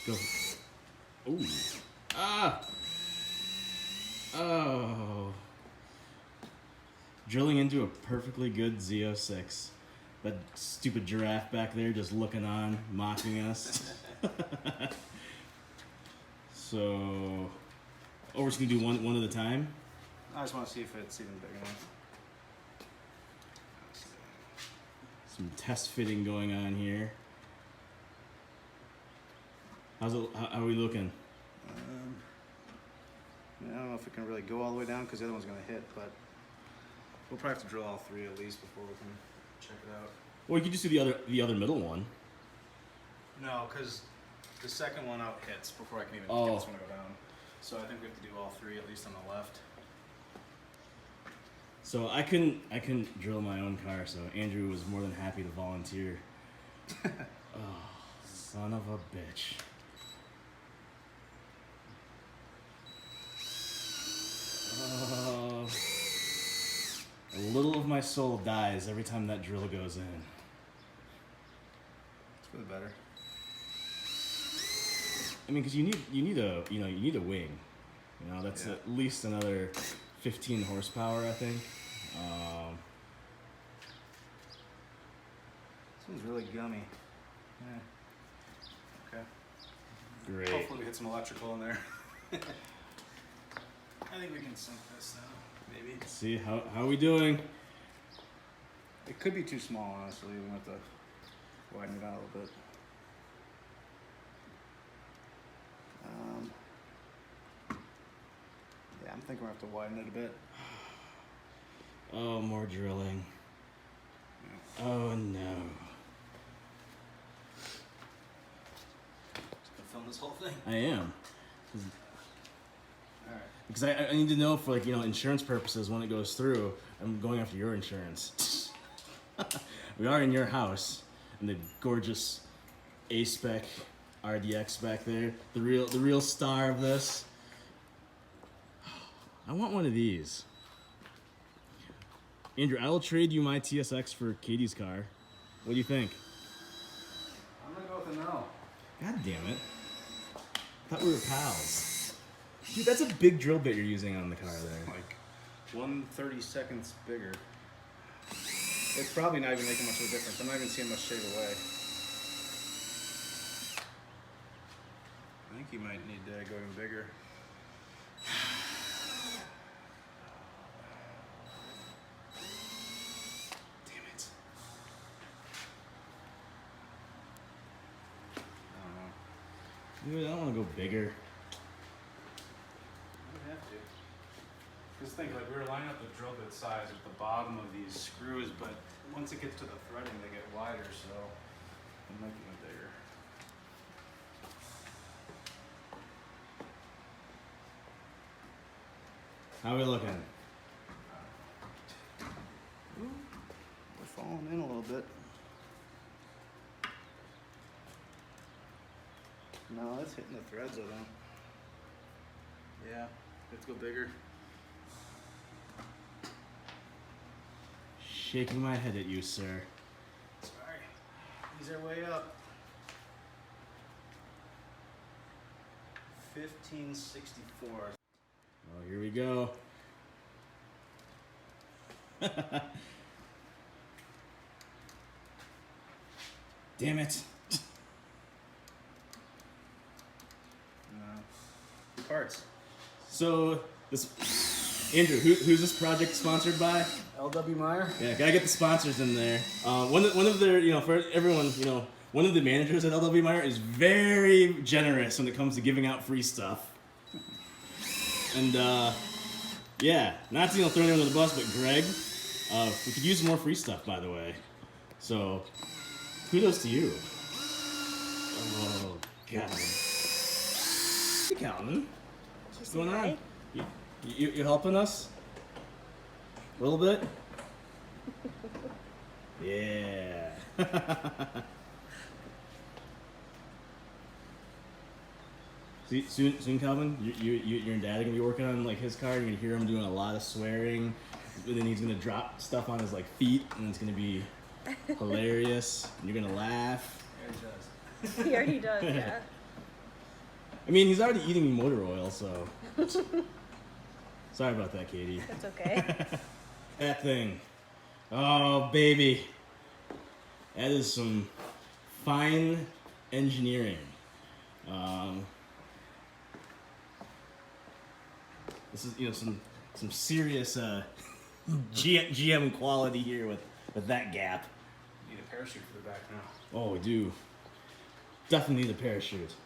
Go. Ooh. Ah! Oh. Drilling into a perfectly good Z06. That stupid giraffe back there just looking on, mocking us. So, we're just gonna do one at a time? I just want to see if it's even big enough. Some test fitting going on here. How are we looking? I don't know if it can really go all the way down because the other one's going to hit, but we'll probably have to drill all three at least before we can check it out. Well, you could just do the other middle one. No, because the second one out hits before I can even get this one to go down. So I think we have to do all three at least on the left. So I couldn't drill my own car, so Andrew was more than happy to volunteer. Oh, son of a bitch. A little of my soul dies every time that drill goes in. It's for the better. I mean, because you need a wing. You know, that's at least another 15 horsepower, I think. This one's really gummy. Yeah. Okay. Great. Hopefully we hit some electrical in there. I think we can sink this now, maybe. Let's see, how are we doing? It could be too small, honestly. We have to widen it out a little bit. Yeah, I'm thinking we're going to have to widen it a bit. Oh, more drilling. Oh no. Just gonna film this whole thing. I am. Alright. Because I need to know for insurance purposes when it goes through. I'm going after your insurance. We are in your house, and the gorgeous A-Spec RDX back there, the real star of this. I want one of these. Andrew, I will trade you my TSX for Katie's car. What do you think? I'm gonna go with a no. God damn it. I thought we were pals. Dude, that's a big drill bit you're using on the car there. Like 1/32 bigger. It's probably not even making much of a difference. I'm not even seeing much shade away. I think you might need to go even bigger. Dude, I don't want to go bigger. We have to. Just think, like, we were lining up the drill bit size at the bottom of these screws, but once it gets to the threading, they get wider, so it might be bigger. How are we looking? Ooh, we're falling in a little bit. No, it's hitting the threads, I think. Yeah, let's go bigger. Shaking my head at you, sir. Sorry. These are way up. 1564. Oh, here we go. Damn it. No. Parts. So, this... Andrew, who's this project sponsored by? LW Meyer? Yeah, gotta get the sponsors in there. One of their, for everyone, one of the managers at LW Meyer is very generous when it comes to giving out free stuff. And, yeah, not to throw anyone under the bus, but Greg, we could use more free stuff, by the way. So, kudos to you. Oh, God. Hey, Calvin. What's going on? You helping us? A little bit? Yeah. See, soon, Calvin, you and Dad are gonna be working on his car. You're gonna hear him doing a lot of swearing, and then he's gonna drop stuff on his feet, and it's gonna be hilarious. And you're gonna laugh. Yeah, he does. Yeah, he does. Yeah. I mean, he's already eating motor oil, so. Sorry about that, Katie. That's okay. That thing. Oh, baby. That is some fine engineering. This is, you know, some serious GM quality here with that gap. Need a parachute for the back now. Oh, we do. Definitely need a parachute.